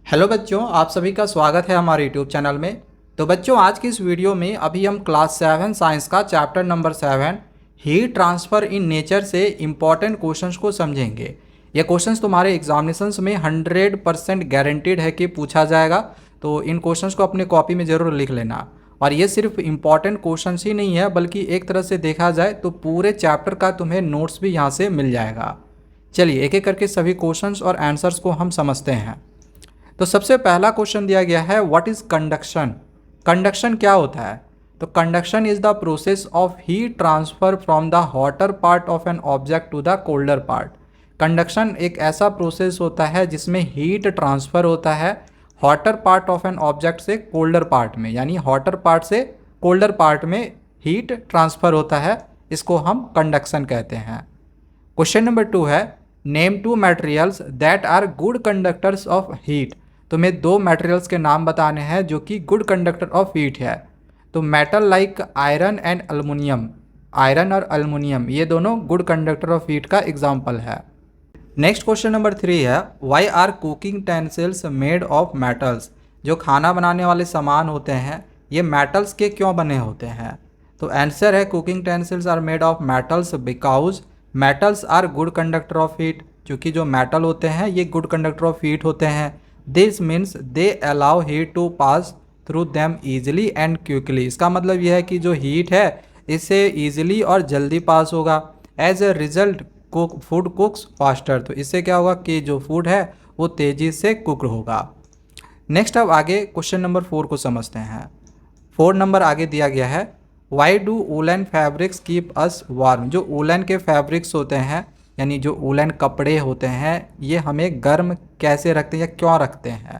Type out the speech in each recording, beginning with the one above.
Hello बच्चों, आप सभी का स्वागत है हमारे यूट्यूब चैनल में। तो बच्चों, आज की इस वीडियो में अभी हम क्लास 7 साइंस का chapter number 7 heat transfer in nature से इम्पॉर्टेंट क्वेश्चंस को समझेंगे। ये क्वेश्चंस तुम्हारे एग्जामिनेशंस में 100% गारंटीड है कि पूछा जाएगा। तो इन क्वेश्चंस को अपने कॉपी में ज़रूर लिख लेना। और ये सिर्फ इम्पॉर्टेंट क्वेश्चंस ही नहीं है, बल्कि एक तरह से देखा जाए तो पूरे चैप्टर का तुम्हें नोट्स भी यहाँ से मिल जाएगा। चलिए एक एक करके सभी क्वेश्चंस और आंसर्स को हम समझते हैं। तो सबसे पहला क्वेश्चन दिया गया है, व्हाट इज कंडक्शन। कंडक्शन क्या होता है? तो conduction is the process of heat transfer from the hotter part of an object to the colder part. Conduction एक ऐसा प्रोसेस होता है जिसमें हीट ट्रांसफर होता है hotter part of an object से कोल्डर पार्ट में, यानी हॉटर पार्ट से कोल्डर पार्ट में हीट ट्रांसफर होता है। इसको हम कंडक्शन कहते हैं। क्वेश्चन नंबर 2 है, name 2 materials that are good conductors of heat. तुम्हें 2 मटेरियल्स के नाम बताने हैं जो कि गुड कंडक्टर ऑफ हीट है। तो metal like iron and aluminium, iron और अल्मुनियम ये दोनों गुड कंडक्टर ऑफ हीट का एग्जाम्पल है। नेक्स्ट क्वेश्चन नंबर 3 है, why are cooking utensils made of metals. जो खाना बनाने वाले सामान होते हैं ये मेटल्स के क्यों बने होते हैं? तो आंसर है, cooking utensils are made of metals because metals are good conductor of heat. क्योंकि जो मेटल होते हैं ये गुड कंडक्टर ऑफ हीट होते हैं। This means they allow heat to pass through them easily and quickly. इसका मतलब यह है कि जो हीट है इससे ईजिली और जल्दी पास होगा। As a result food cooks faster. तो इससे क्या होगा कि जो फूड है वो तेज़ी से कुक होगा। नेक्स्ट अब आगे क्वेश्चन नंबर 4 को समझते हैं। 4 नंबर आगे दिया गया है, why do woollen fabrics keep us warm. जो वूलन के फैब्रिक्स होते हैं यानी जो वूलन कपड़े होते हैं ये हमें गर्म कैसे रखते हैं या क्यों रखते हैं?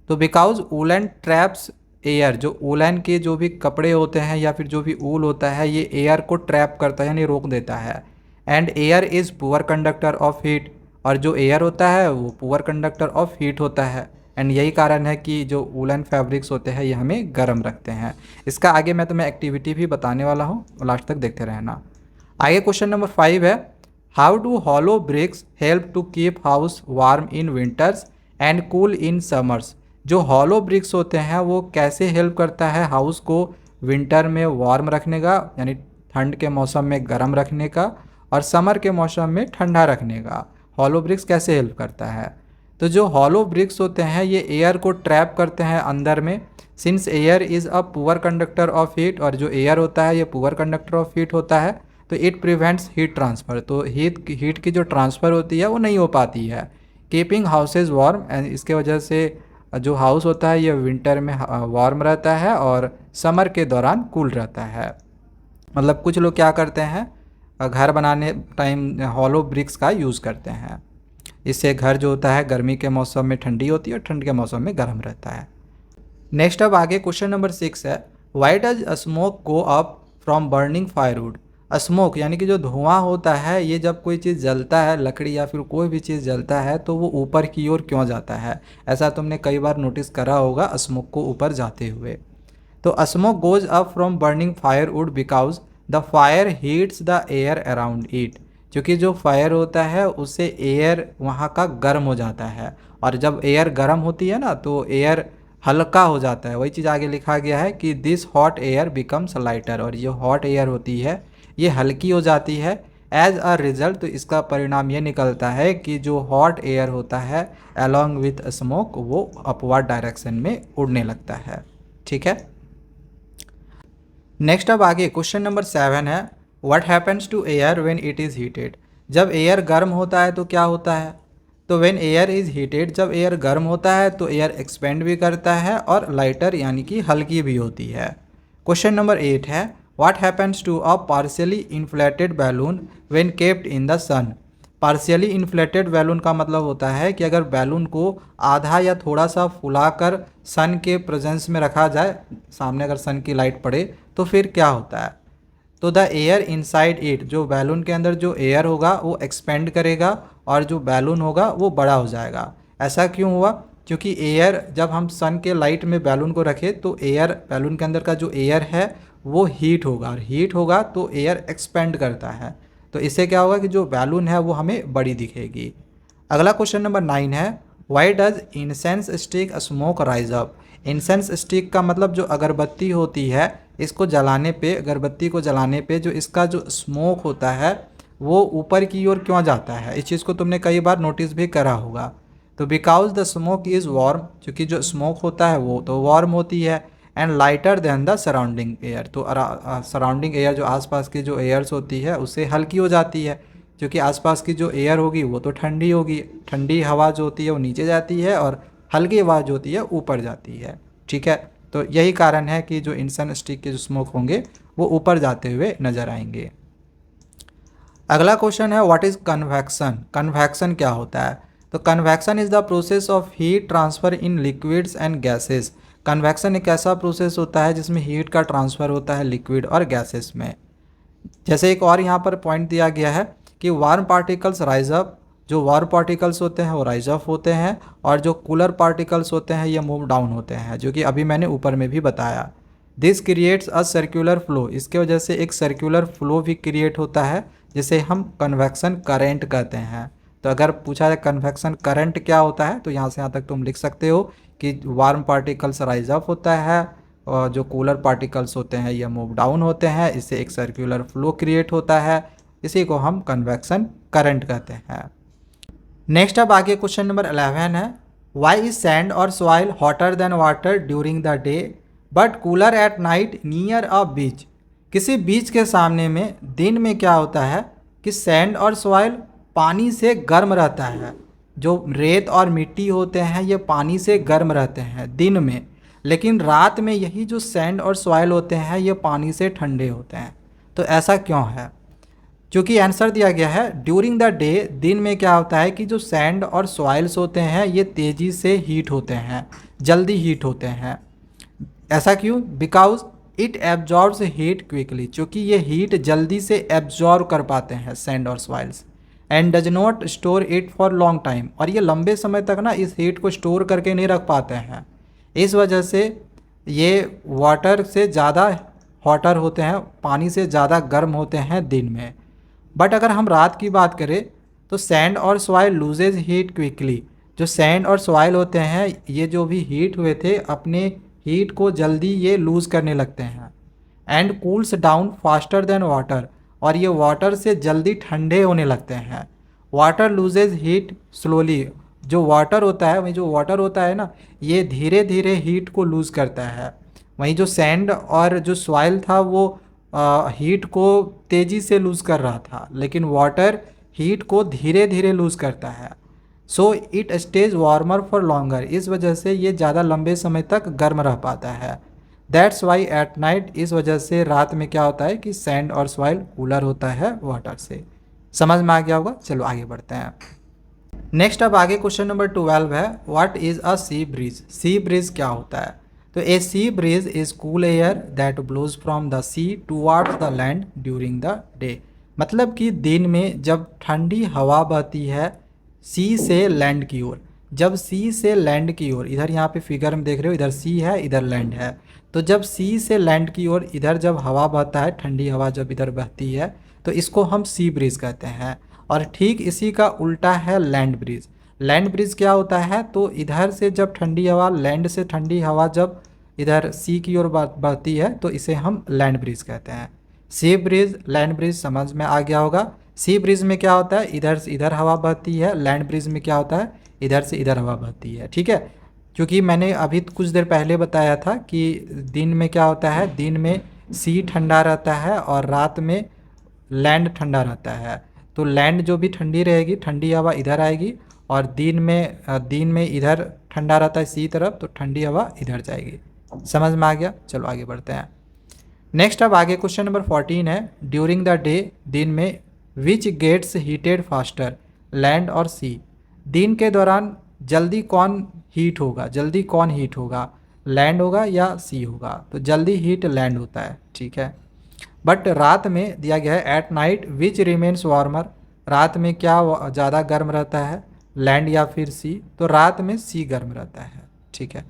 तो बिकॉज वूलन ट्रैप्स एयर। जो वूलन के जो भी कपड़े होते हैं या फिर जो भी ऊल होता है ये एयर को ट्रैप करता है यानी रोक देता है। And air is poor conductor of heat. और जो एयर होता है वो पुअर कंडक्टर ऑफ हीट होता है। एंड यही कारण है कि जो वूलन फैब्रिक्स होते हैं ये हमें गर्म रखते हैं। इसका आगे मैं तुम्हें एक्टिविटी भी बताने वाला हूँ, लास्ट तक देखते रहना। आगे क्वेश्चन नंबर 5 है, how do hollow bricks help to keep house warm in winters and cool in summers. जो हॉलो ब्रिक्स होते हैं वो कैसे हेल्प करता है हाउस को विंटर में वार्म रखने का, यानी ठंड के मौसम में गर्म रखने का, और समर के मौसम में ठंडा रखने का। हॉलो ब्रिक्स कैसे हेल्प करता है? तो जो हॉलो ब्रिक्स होते हैं ये एयर को ट्रैप करते हैं अंदर में। Since air is a poor conductor of heat, और जो एयर होता है ये पुअर कंडक्टर ऑफ हीट होता है, तो इट प्रिवेंट्स हीट ट्रांसफ़र। तो हीट की जो ट्रांसफ़र होती है वो नहीं हो पाती है। कीपिंग हाउसेज वार्म, एंड इसके वजह से जो हाउस होता है ये विंटर में वार्म रहता है और समर के दौरान कूल रहता है। मतलब कुछ लोग क्या करते हैं, घर बनाने टाइम हॉलो ब्रिक्स का यूज़ करते हैं। इससे घर जो होता है गर्मी के मौसम में ठंडी होती है और ठंड के मौसम में गर्म रहता है। नेक्स्ट अब आगे क्वेश्चन नंबर 6 है, why does smoke go up from burning firewood. Smoke यानी कि जो धुआं होता है ये जब कोई चीज़ जलता है, लकड़ी या फिर कोई भी चीज़ जलता है, तो वो ऊपर की ओर क्यों जाता है? ऐसा तुमने कई बार नोटिस करा होगा स्मोक को ऊपर जाते हुए। तो smoke goes up from burning firewood because the fire heats the air around it. क्योंकि जो फायर होता है उससे एयर वहाँ का गर्म हो जाता है, और जब एयर गर्म होती है ना तो एयर हल्का हो जाता है। वही चीज़ आगे लिखा गया है कि this hot air becomes lighter. और जो हॉट एयर होती है ये हल्की हो जाती है। एज अ रिजल्ट, तो इसका परिणाम ये निकलता है कि जो हॉट एयर होता है अलॉन्ग विथ स्मोक वो अपवर्ड डायरेक्शन में उड़ने लगता है। ठीक है। नेक्स्ट अब आगे क्वेश्चन नंबर 7 है, what happens to air when it is heated. जब एयर गर्म होता है तो क्या होता है? तो व्हेन एयर इज़ हीटेड, जब एयर गर्म होता है तो एयर एक्सपेंड भी करता है और लाइटर यानी कि हल्की भी होती है। क्वेश्चन नंबर 8 है, what happens to a partially inflated balloon when kept in the sun. Partially inflated balloon का मतलब होता है कि अगर बैलून को आधा या थोड़ा सा फुलाकर सन के प्रेजेंस में रखा जाए, सामने अगर सन की लाइट पड़े तो फिर क्या होता है? तो द एयर इनसाइड इट, जो बैलून के अंदर जो एयर होगा वो एक्सपेंड करेगा और जो बैलून होगा वो बड़ा हो जाएगा। ऐसा क्यों हुआ? क्योंकि एयर, जब हम सन के लाइट में बैलून को रखें तो एयर, बैलून के अंदर का जो एयर है वो हीट होगा, और हीट होगा तो एयर एक्सपेंड करता है। तो इससे क्या होगा कि जो बैलून है वो हमें बड़ी दिखेगी। अगला क्वेश्चन नंबर 9 है, why does incense stick smoke rise up. Incense stick का मतलब जो अगरबत्ती होती है, इसको जलाने पे, अगरबत्ती को जलाने पे जो इसका जो स्मोक होता है वो ऊपर की ओर क्यों जाता है? इस चीज़ को तुमने कई बार नोटिस भी करा होगा। तो because the smoke is warm, क्योंकि जो स्मोक होता है वो तो वार्म होती है, and lighter than the surrounding air. तो सराउंडिंग एयर, जो आसपास की जो एयर्स होती है उससे हल्की हो जाती है, क्योंकि आसपास की जो एयर होगी वो तो ठंडी होगी। ठंडी हवा जो होती है वो नीचे जाती है और हल्की हवा जो होती है ऊपर जाती है। ठीक है, तो यही कारण है कि जो इंसेंस स्टिक के जो स्मोक होंगे वो ऊपर जाते हुए नजर आएंगे। अगला क्वेश्चन है व्हाट इज कन्वेक्शन। कन्वेक्शन क्या होता है? तो convection is the process of heat transfer in liquids and gases. Convection एक ऐसा प्रोसेस होता है जिसमें हीट का ट्रांसफर होता है लिक्विड और गैसेस में। जैसे एक और यहाँ पर पॉइंट दिया गया है कि वार्म पार्टिकल्स राइज अप, जो वार्म पार्टिकल्स होते हैं वो राइज अप होते हैं, और जो कूलर पार्टिकल्स होते हैं ये मूव डाउन होते हैं, जो कि अभी मैंने ऊपर में भी बताया। This creates a circular flow, इसके वजह से एक सर्कुलर फ्लो भी क्रिएट होता है जिसे हम कन्वेक्शन करंट कहते हैं। तो अगर पूछा जाए कन्वेक्शन करंट क्या होता है, तो यहाँ से यहाँ तक तुम लिख सकते हो कि वार्म पार्टिकल्स राइज अप होता है और जो कूलर पार्टिकल्स होते हैं ये मूव डाउन होते हैं, इससे एक सर्कुलर फ्लो क्रिएट होता है, इसी को हम कन्वेक्शन करंट कहते हैं। नेक्स्ट अब आगे क्वेश्चन नंबर 11 है वाई इज सैंड और soil hotter than water during the day but cooler at night near a beach. किसी बीच के सामने में दिन में क्या होता है कि सैंड और सॉइल पानी से गर्म रहता है। जो रेत और मिट्टी होते हैं ये पानी से गर्म रहते हैं दिन में, लेकिन रात में यही जो सैंड और सॉइल होते हैं ये पानी से ठंडे होते हैं। तो ऐसा क्यों है? क्योंकि आंसर दिया गया है ड्यूरिंग द डे, दिन में क्या होता है कि जो सैंड और सॉइल्स होते हैं ये तेज़ी से हीट होते हैं, जल्दी हीट होते हैं। ऐसा क्यों? Because it absorbs heat quickly, क्योंकि ये हीट जल्दी से एब्जॉर्ब कर पाते हैं सैंड और soils, and does not store it for long time, और ये लंबे समय तक ना इस हीट को स्टोर करके नहीं रख पाते हैं। इस वजह से ये वाटर से ज़्यादा हॉटर होते हैं, पानी से ज़्यादा गर्म होते हैं दिन में। बट अगर हम रात की बात करें तो सैंड और सॉइल लूजेज हीट क्विकली। जो सैंड और सॉइल होते हैं ये जो भी हीट हुए थे अपने हीट को जल्दी ये लूज़ करने लगते हैं, and cools down faster than water, और ये वाटर से जल्दी ठंडे होने लगते हैं। वाटर लूजेज हीट स्लोली, जो वाटर होता है वही जो वाटर होता है ना ये धीरे धीरे हीट को लूज़ करता है। वहीं जो सैंड और जो सॉइल था वो हीट को तेज़ी से लूज़ कर रहा था, लेकिन वाटर हीट को धीरे धीरे लूज़ करता है। So it stage warmer for longer, इस वजह से ये ज़्यादा लंबे समय तक गर्म रह पाता है। दैट्स वाई एट नाइट, इस वजह से रात में क्या होता है कि सैंड और सॉइल कूलर होता है वाटर से। समझ में आ गया होगा? चलो आगे बढ़ते हैं। नेक्स्ट अब आगे क्वेश्चन नंबर 12 है what is a sea breeze. Sea breeze क्या होता है? तो a sea breeze is cool air that blows from the sea towards the land during the day. मतलब कि दिन में जब ठंडी हवा बहती है सी से लैंड की ओर, जब सी से लैंड की ओर, इधर यहाँ पे फिगर में देख रहे हो इधर सी है इधर लैंड है, तो जब सी से लैंड की ओर इधर जब हवा बहता है, ठंडी हवा जब इधर बहती है तो इसको हम सी ब्रीज कहते हैं। और ठीक इसी का उल्टा है लैंड ब्रीज। लैंड ब्रीज क्या होता है? तो इधर से जब ठंडी हवा, लैंड से ठंडी हवा जब इधर सी की ओर बहती है तो इसे हम लैंड ब्रीज कहते हैं। सी ब्रीज लैंड ब्रीज समझ में आ गया होगा। सी ब्रीज में क्या होता है? इधर से इधर हवा बहती है। लैंड ब्रीज में क्या होता है? इधर से इधर हवा बहती है। ठीक है, क्योंकि मैंने अभी कुछ देर पहले बताया था कि दिन में क्या होता है, दिन में सी ठंडा रहता है और रात में लैंड ठंडा रहता है। तो लैंड जो भी ठंडी रहेगी, ठंडी हवा इधर आएगी, और दिन में इधर ठंडा रहता है सी तरफ, तो ठंडी हवा इधर जाएगी। समझ में आ गया? चलो आगे बढ़ते हैं। नेक्स्ट अब आगे क्वेश्चन नंबर 14 है ड्यूरिंग द डे, दिन में which gets heated faster, land और सी। दिन के दौरान जल्दी कौन हीट होगा? जल्दी कौन हीट होगा? लैंड होगा या सी होगा? तो जल्दी हीट लैंड होता है। ठीक है, बट रात में दिया गया है at night which remains warmer. रात में क्या ज़्यादा गर्म रहता है, लैंड या फिर सी? तो रात में सी गर्म रहता है। ठीक है,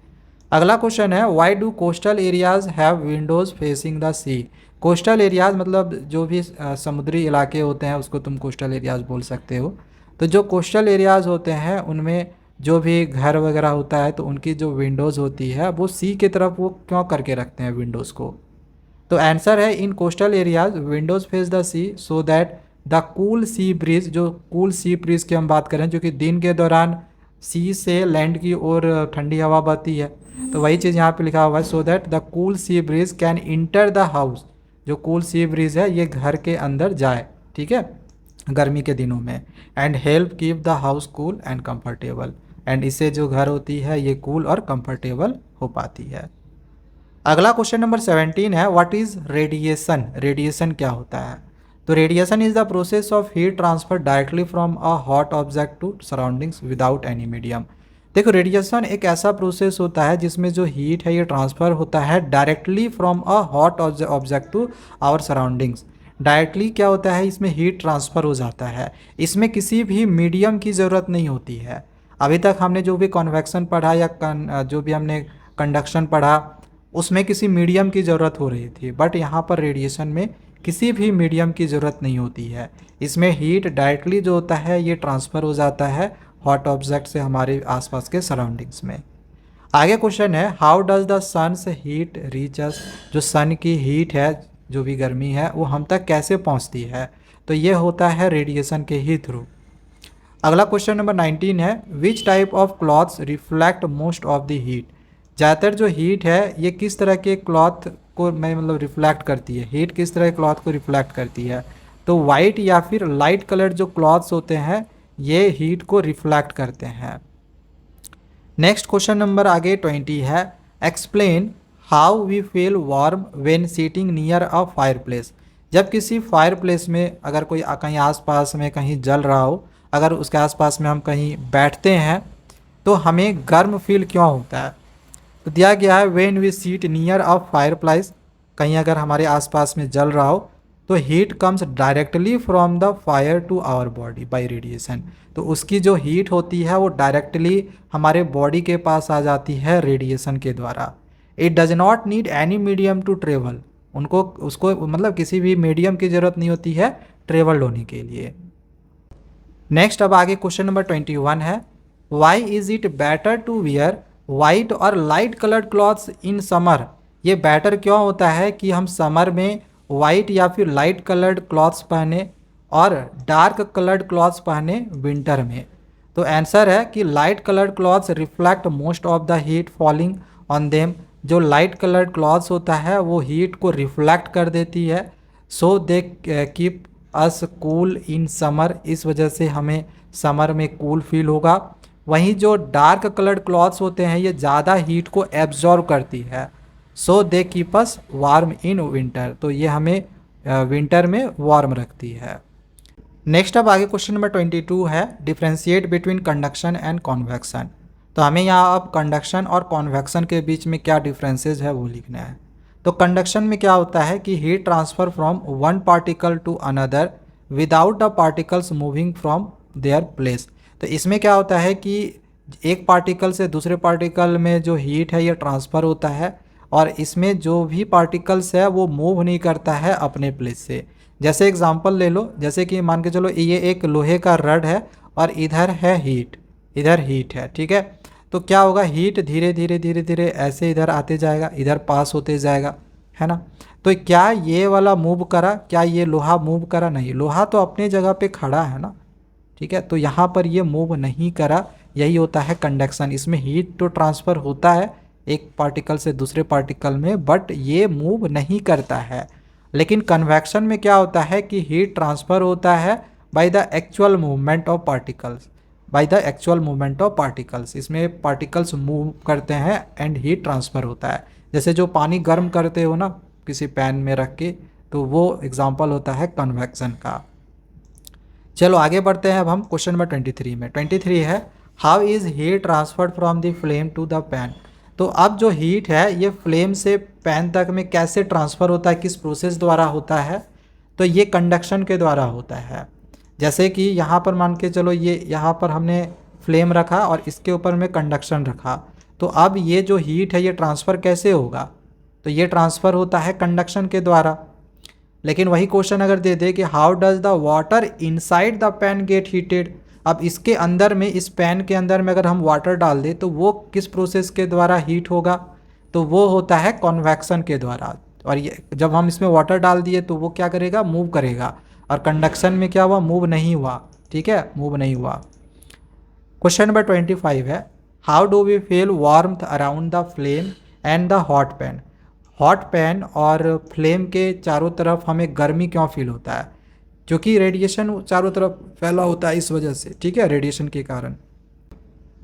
अगला क्वेश्चन है why do coastal areas have windows facing the sea. Coastal areas मतलब जो भी समुद्री इलाके होते हैं उसको तुम कोस्टल एरियाज बोल सकते हो। तो जो कोस्टल एरियाज होते हैं उनमें जो भी घर वगैरह होता है तो उनकी जो विंडोज़ होती है वो सी की तरफ वो क्यों करके रखते हैं विंडोज़ को। तो आंसर है in coastal areas windows face the sea so that the cool sea breeze, जो कूल सी ब्रीज की हम बात करें जो कि दिन के दौरान सी से लैंड की ओर ठंडी हवा बहती है, तो वही चीज़ यहाँ पे लिखा हुआ है सो that the cool sea bridge can enter the house, जो कूल सी ब्रीज है ये घर के अंदर जाए, ठीक है, गर्मी के दिनों में, and help keep the house cool and comfortable, and इससे जो घर होती है ये कूल और कंफर्टेबल हो पाती है। अगला क्वेश्चन नंबर 17 है व्हाट इज रेडिएशन। रेडिएशन क्या होता है? तो radiation is the process of heat transfer directly from a hot object to surroundings without any medium. देखो रेडिएशन एक ऐसा प्रोसेस होता है जिसमें जो हीट है ये ट्रांसफ़र होता है directly from a hot object to our surroundings. Directly क्या होता है, इसमें हीट ट्रांसफ़र हो जाता है, इसमें किसी भी मीडियम की ज़रूरत नहीं होती है। अभी तक हमने जो भी कन्वेक्शन पढ़ा या जो भी हमने कंडक्शन पढ़ा उसमें किसी मीडियम की ज़रूरत हो रही थी, बट यहाँ पर रेडिएशन में किसी भी मीडियम की ज़रूरत नहीं होती है। इसमें हीट डायरेक्टली जो होता है ये ट्रांसफ़र हो जाता है हॉट ऑब्जेक्ट से हमारे आसपास के सराउंडिंग्स में। आगे क्वेश्चन है how does the sun's heat reach us. जो सन की हीट है, जो भी गर्मी है वो हम तक कैसे पहुंचती है, तो ये होता है रेडिएशन के ही थ्रू। अगला क्वेश्चन नंबर 19 है which type of clothes reflect most of the heat. ज़्यादातर जो हीट है ये किस तरह के क्लॉथ को मतलब रिफ्लेक्ट करती है, हीट किस तरह के क्लॉथ को रिफ्लेक्ट करती है, तो वाइट या फिर लाइट कलर जो क्लॉथ्स होते हैं ये हीट को रिफ्लेक्ट करते हैं। नेक्स्ट क्वेश्चन नंबर आगे 20 है explain how we feel warm when sitting near a fireplace. जब किसी फायर प्लेस में अगर कोई कहीं आसपास में कहीं जल रहा हो, अगर उसके आसपास में हम कहीं बैठते हैं तो हमें गर्म फील क्यों होता है। तो दिया गया है when we sit near a fireplace, कहीं अगर हमारे आसपास में जल रहा हो तो heat comes directly from the fire to our body by radiation. तो उसकी जो हीट होती है वो डायरेक्टली हमारे बॉडी के पास आ जाती है रेडिएशन के द्वारा। It does not need any medium to travel, उसको मतलब किसी भी मीडियम की ज़रूरत नहीं होती है ट्रेवल होने के लिए। नेक्स्ट अब आगे क्वेश्चन नंबर 21 है why is it better to wear white और light coloured clothes in summer. ये बेटर क्यों होता है कि हम समर में वाइट या फिर लाइट कलर्ड क्लॉथ्स पहने और डार्क कलर्ड क्लॉथ्स पहने विंटर में। तो आंसर है कि light coloured clothes reflect most of the heat falling on them. जो लाइट कलर्ड क्लॉथ्स होता है वो हीट को रिफ्लेक्ट कर देती है, so they keep us cool in summer, इस वजह से हमें समर में कूल फील होगा। वहीं जो डार्क कलर्ड क्लॉथ्स होते हैं ये ज़्यादा हीट को एब्जॉर्व करती है, so they keep us warm in winter, तो ये हमें विंटर में वार्म रखती है। नेक्स्ट अब आगे क्वेश्चन नंबर 22 है differentiate between conduction and convection. तो हमें यहाँ अब कंडक्शन और कॉन्वेक्शन के बीच में क्या डिफरेंसेस है वो लिखना है। तो कंडक्शन में क्या होता है कि heat transfer from one particle to another without the particles moving from their place. तो इसमें क्या होता है कि एक पार्टिकल से दूसरे पार्टिकल में जो हीट है ये ट्रांसफ़र होता है और इसमें जो भी पार्टिकल्स है वो मूव नहीं करता है अपने प्लेस से। जैसे एग्जांपल ले लो, जैसे कि मान के चलो ये एक लोहे का रड है और इधर है हीट, इधर हीट है, ठीक है। तो क्या होगा, हीट धीरे धीरे धीरे धीरे ऐसे इधर आते जाएगा, इधर पास होते जाएगा, है ना। तो क्या ये वाला मूव करा, क्या ये लोहा मूव करा? नहीं, लोहा तो अपने जगह पे खड़ा है ना, ठीक है। तो यहाँ पर ये मूव नहीं करा, यही होता है कंडक्शन। इसमें हीट तो ट्रांसफ़र होता है एक पार्टिकल से दूसरे पार्टिकल में, बट ये मूव नहीं करता है। लेकिन कन्वेक्शन में क्या होता है कि हीट ट्रांसफ़र होता है by the actual movement of particles, by the actual movement of particles. इसमें पार्टिकल्स मूव करते हैं एंड हीट ट्रांसफ़र होता है। जैसे जो पानी गर्म करते हो ना किसी पैन में रख के, तो वो एग्जांपल होता है कन्वेक्शन का। चलो आगे बढ़ते हैं अब हम क्वेश्चन नंबर 23 में। 23 है how is heat transferred from the flame to the pan. तो अब जो हीट है ये फ्लेम से पैन तक में कैसे ट्रांसफ़र होता है, किस प्रोसेस द्वारा होता है, तो ये कंडक्शन के द्वारा होता है। जैसे कि यहाँ पर मान के चलो ये यहाँ पर हमने फ्लेम रखा और इसके ऊपर में कंडक्शन रखा, तो अब ये जो हीट है ये ट्रांसफ़र कैसे होगा, तो ये ट्रांसफ़र होता है कंडक्शन के द्वारा। लेकिन वही क्वेश्चन अगर दे दे कि how does the water inside the pan gate heated, अब इसके अंदर में, इस पैन के अंदर में अगर हम वाटर डाल दें तो वो किस प्रोसेस के द्वारा हीट होगा, तो वो होता है कन्वेक्शन के द्वारा। और ये जब हम इसमें वाटर डाल दिए तो वो क्या करेगा, मूव करेगा। और कंडक्शन में क्या हुआ, मूव नहीं हुआ। ठीक है, मूव नहीं हुआ। क्वेश्चन नंबर 25 है, how do we feel warmth around the flame and the hot pan. Hot pan और फ्लेम के चारों तरफ हमें गर्मी क्यों फील होता है, क्योंकि रेडिएशन चारों तरफ फैला होता है इस वजह से। ठीक है, रेडिएशन के कारण।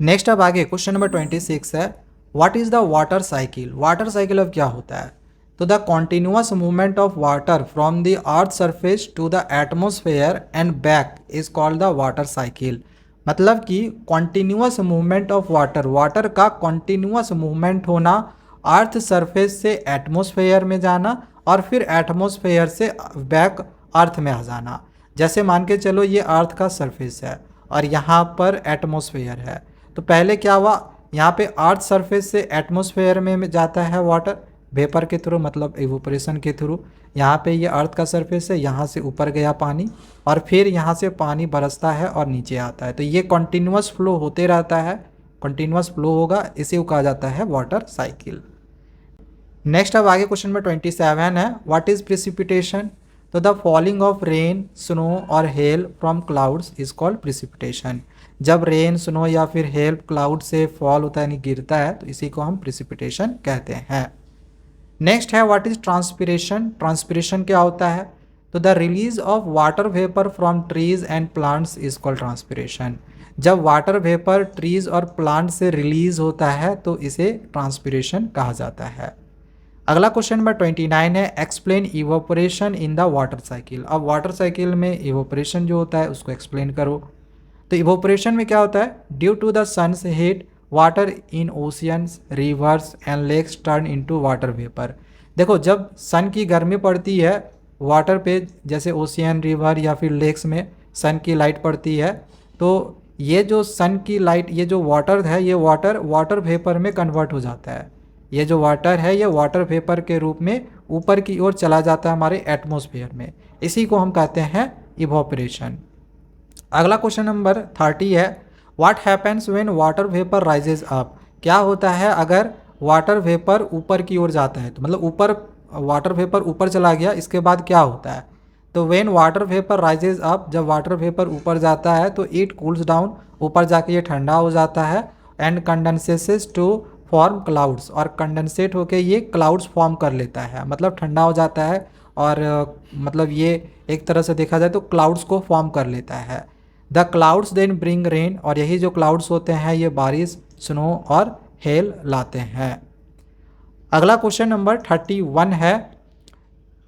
नेक्स्ट अब आगे क्वेश्चन नंबर 26 है, what is the water cycle. Water cycle अब क्या होता है, तो the continuous movement of water from the earth surface to the atmosphere and back is called the water cycle. मतलब कि continuous movement of water, water का continuous movement होना, earth surface से एटमोसफेयर में जाना और फिर एटमोसफेयर से बैक अर्थ में आ जाना। जैसे मान के चलो ये अर्थ का सरफेस है और यहाँ पर एटमोसफेयर है, तो पहले क्या हुआ, यहाँ पे अर्थ सरफेस से एटमोसफेयर में जाता है वाटर वेपर के थ्रू, मतलब इवोपरेशन के थ्रू। यहाँ पे ये अर्थ का सरफेस है, यहाँ से ऊपर गया पानी और फिर यहाँ से पानी बरसता है और नीचे आता है। तो ये कॉन्टिन्यूअस फ्लो होते रहता है, कॉन्टिन्यूअस फ्लो होगा, इसे कहा जाता है वाटर साइकिल। नेक्स्ट अब आगे क्वेश्चन नंबर 27 है, व्हाट इज प्रिसिपिटेशन। तो the falling of rain, snow और hail from clouds is called precipitation. जब रेन, स्नो या फिर हेल क्लाउड से फॉल होता है यानी गिरता है, तो इसी को हम प्रिसिपिटेशन कहते हैं। नेक्स्ट है, व्हाट इज ट्रांसपिरेशन। ट्रांसपिरेशन क्या होता है, तो the release of water vapour from trees and plants is called transpiration. जब वाटर वेपर ट्रीज और प्लांट से रिलीज होता है तो इसे ट्रांसपिरेशन कहा जाता है। अगला क्वेश्चन नंबर 29 है, explain evaporation in the water cycle. अब वाटर साइकिल में इवोपरेशन जो होता है उसको एक्सप्लेन करो। तो इवोपरेशन में क्या होता है, due to the sun's heat water in oceans, rivers and lakes turn into water vapour. देखो जब सन की गर्मी पड़ती है वाटर पे, जैसे ओशियन, रिवर या फिर लेक्स में सन की लाइट पड़ती है, तो ये जो सन की लाइट, ये जो वाटर है, ये वाटर वेपर में कन्वर्ट हो जाता है। ये जो वाटर है ये वाटर वेपर के रूप में ऊपर की ओर चला जाता है हमारे एटमॉस्फेयर में, इसी को हम कहते हैं इवोपरेशन। अगला क्वेश्चन नंबर 30 है, what happens when water vapour rises up. क्या होता है अगर वाटर वेपर ऊपर की ओर जाता है, तो मतलब ऊपर वाटर वेपर ऊपर चला गया, इसके बाद क्या होता है, तो when water vapour rises up, जब वाटर वेपर ऊपर जाता है तो इट कूल्स डाउन, ऊपर जाके ये ठंडा हो जाता है, and condenses to form clouds, और कंडेंसेट होके ये क्लाउड्स फॉर्म कर लेता है, मतलब ठंडा हो जाता है और मतलब ये एक तरह से देखा जाए तो क्लाउड्स को फॉर्म कर लेता है। The clouds then bring rain, और यही जो क्लाउड्स होते हैं ये बारिश, स्नो और हेल लाते हैं। अगला क्वेश्चन नंबर 31 है,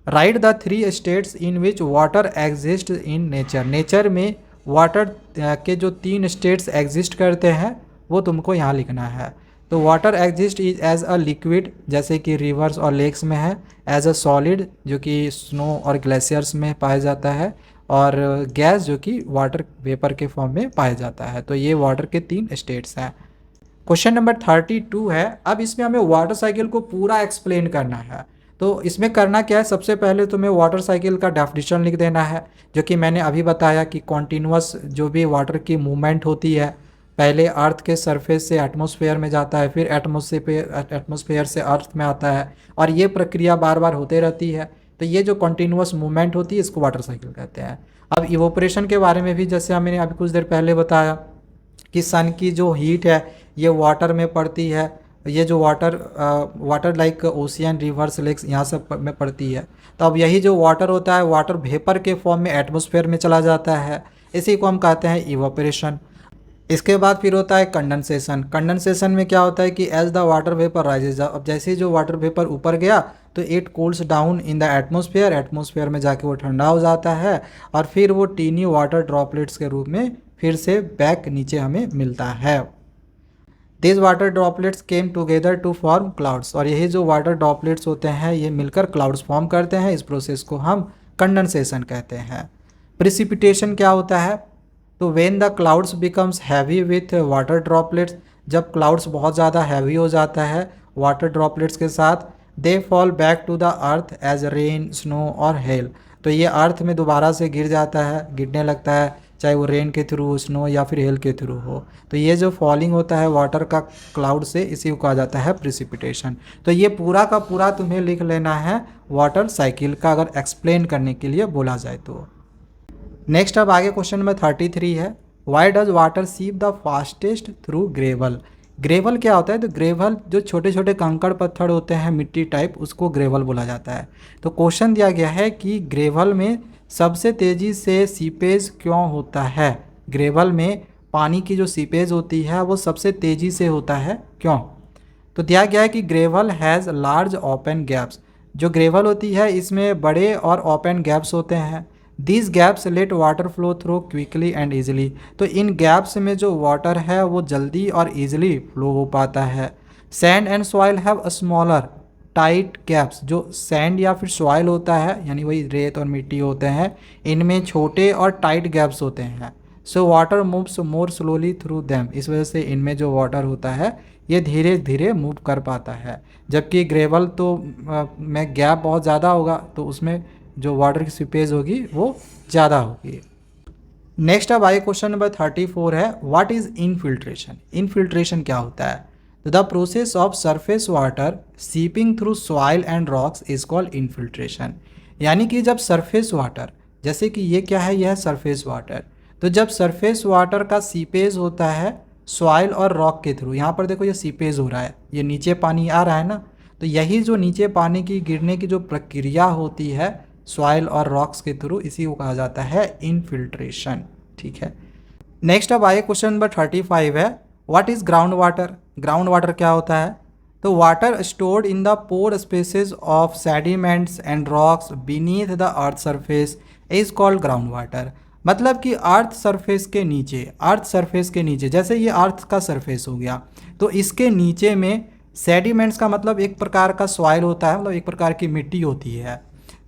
right the 3 states in which water exist in nature. Nature में वाटर के जो 3 स्टेट्स एग्जिस्ट करते हैं वो तुमको यहाँ लिखना है। तो water exist is as a liquid, जैसे कि रिवर्स और लेक्स में है, एज अ सॉलिड जो कि स्नो और ग्लेशियर्स में पाया जाता है, और गैस जो कि वाटर वेपर के फॉर्म में पाया जाता है। तो ये वाटर के 3 स्टेट्स हैं। क्वेश्चन नंबर 32 है, अब इसमें हमें वाटर साइकिल को पूरा एक्सप्लेन करना है। तो इसमें करना क्या है, सबसे पहले तुम्हें वाटर साइकिल का डेफिनेशन लिख देना है, जो कि मैंने अभी बताया कि कॉन्टीन्यूअस जो भी वाटर की मूवमेंट होती है, पहले अर्थ के सरफेस से एटमॉस्फेयर में जाता है, फिर एटमॉस्फेयर से अर्थ में आता है, और ये प्रक्रिया बार बार होते रहती है। तो ये जो कॉन्टीन्यूअस मूवमेंट होती है इसको वाटर साइकिल कहते हैं। अब इवोपरेशन के बारे में भी जैसे मैंने अभी कुछ देर पहले बताया कि सन की जो हीट है ये वाटर में पड़ती है, ये जो water like ocean, rivers, lakes यहाँ सब में पड़ती है। तो अब यही जो वाटर होता है वाटर वेपर के फॉर्म में एटमॉस्फेयर में चला जाता है, इसी को हम कहते हैं इवोपरेशन। इसके बाद फिर होता है कंडेंसेशन। कंडेंसेशन में क्या होता है कि as the water vapour rises, अब जैसे ही जो वाटर वेपर ऊपर गया तो it cools down in the atmosphere, atmosphere में जाके वो ठंडा हो जाता है, और फिर वो टीनी वाटर ड्रॉपलेट्स के रूप में फिर से बैक नीचे हमें मिलता है। This water droplets came together to form clouds, और यही जो वाटर ड्रॉपलेट्स होते हैं ये मिलकर क्लाउड्स फॉर्म करते हैं। इस प्रोसेस को हम कंडेंसेशन कहते हैं। प्रिसिपिटेशन क्या होता है, तो when the clouds becomes heavy with water droplets, जब क्लाउड्स बहुत ज़्यादा हैवी हो जाता है वाटर ड्रॉपलेट्स के साथ, they fall back to the earth as rain, snow और हेल, तो ये अर्थ में दोबारा से गिर जाता है, गिरने लगता है, चाहे वो रेन के थ्रू, स्नो या फिर हेल के थ्रू हो। तो ये जो फॉलिंग होता है वाटर का क्लाउड से, इसी को कहा जाता है प्रिसिपिटेशन। तो ये पूरा का पूरा तुम्हें लिख लेना है वाटर साइकिल का, अगर एक्सप्लेन करने के लिए बोला जाए तो। नेक्स्ट अब आगे क्वेश्चन नंबर 33 है, वाई डज वाटर सीप the fastest through gravel. Gravel क्या होता है? तो ग्रेवल जो छोटे छोटे कंकड़ पत्थर होते हैं मिट्टी टाइप, उसको ग्रेवल बोला जाता है। तो क्वेश्चन दिया गया है कि ग्रेवल में सबसे तेज़ी से सीपेज क्यों होता है? ग्रेवल में पानी की जो सीपेज होती है वो सबसे तेज़ी से होता है, क्यों? तो दिया गया है कि gravel has large open gaps. जो ग्रेवल होती है इसमें बड़े और ओपन गैप्स होते हैं। These gaps let water flow through quickly and easily. तो इन गैप्स में जो वाटर है वो जल्दी और ईजिली फ्लो हो पाता है। Sand and soil have a smaller tight gaps. जो सैंड या फिर सॉइल होता है, यानी वही रेत और मिट्टी होते हैं, इनमें छोटे और टाइट गैप्स होते हैं। सो वाटर मूव्स मोर स्लोली थ्रू देम। इस वजह से इनमें जो वाटर होता है ये धीरे धीरे मूव कर पाता है। जबकि ग्रेवल तो में गैप बहुत ज़्यादा होगा, तो उसमें जो वाटर की स्वीपेज होगी वो ज़्यादा होगी। नेक्स्ट अब आगे क्वेश्चन नंबर 34 है, व्हाट इज़ इनफिल्ट्रेशन। इनफिल्ट्रेशन क्या होता है? The process of surface water seeping through soil and rocks is called infiltration. यानी कि जब सरफेस वाटर, जैसे कि ये क्या है, यह है सरफेस वाटर। तो जब सरफेस वाटर का सीपेज होता है सॉइल और रॉक के थ्रू, यहाँ पर देखो ये सीपेज हो रहा है, ये नीचे पानी आ रहा है ना, तो यही जो नीचे पानी की गिरने की जो प्रक्रिया होती है सॉइल और रॉक्स के थ्रू, इसी को कहा जाता है इनफिल्ट्रेशन। ठीक है। नेक्स्ट अब आए क्वेश्चन नंबर 35 है, what is ground water. Ground water क्या होता है? तो water stored in the pore spaces of sediments and rocks beneath the earth surface is called ground water. मतलब कि अर्थ सरफेस के नीचे, अर्थ सरफेस के नीचे, जैसे ये अर्थ का सरफेस हो गया, तो इसके नीचे में सेडिमेंट्स का मतलब एक प्रकार का सॉइल होता है, मतलब एक प्रकार की मिट्टी होती है।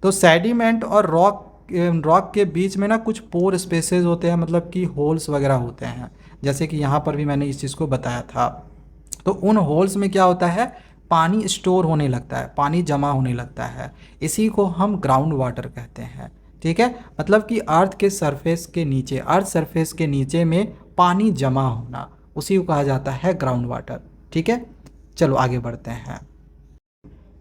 तो सेडिमेंट और रॉक के बीच में ना कुछ पोर स्पेसेस होते हैं, मतलब कि होल्स वगैरह होते हैं, जैसे कि यहाँ पर भी मैंने इस चीज़ को बताया था। तो उन होल्स में क्या होता है, पानी स्टोर होने लगता है, पानी जमा होने लगता है, इसी को हम ग्राउंड वाटर कहते हैं। ठीक है, मतलब कि अर्थ के सरफेस के नीचे, अर्थ सरफेस के नीचे में पानी जमा होना, उसी को कहा जाता है ग्राउंड वाटर। ठीक है, चलो आगे बढ़ते हैं।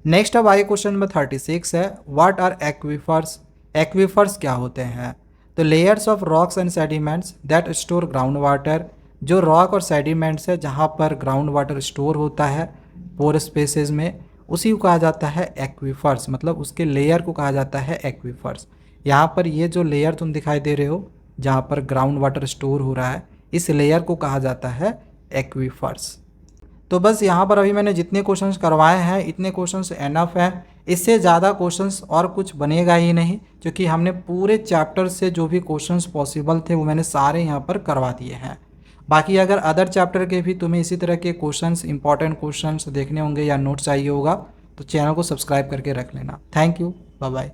नेक्स्ट अब आगे क्वेश्चन नंबर 36 है, व्हाट आर एक्वीफर्स। एक्वीफर्स क्या होते हैं? तो layers of rocks and sediments that store ground water. जो रॉक और सेडिमेंट्स है जहाँ पर ग्राउंड वाटर स्टोर होता है पोर स्पेसेस में, उसी को कहा जाता है एक्वीफर्स, मतलब उसके लेयर को कहा जाता है एक्वीफर्स। यहाँ पर ये जो लेयर तुम दिखाई दे रहे हो जहाँ पर ग्राउंड वाटर स्टोर हो रहा है, इस लेयर को कहा जाता है एक्वीफर्स। तो बस यहाँ पर अभी मैंने जितने क्वेश्चंस करवाए हैं इतने क्वेश्चंस एनफ हैं। इससे ज़्यादा क्वेश्चंस और कुछ बनेगा ही नहीं, क्योंकि हमने पूरे चैप्टर से जो भी क्वेश्चंस पॉसिबल थे वो मैंने सारे यहाँ पर करवा दिए हैं। बाकी अगर अदर चैप्टर के भी तुम्हें इसी तरह के क्वेश्चंस, इंपॉर्टेंट क्वेश्चंस देखने होंगे या नोट्स चाहिए होगा, तो चैनल को सब्सक्राइब करके रख लेना। Thank you, bye bye.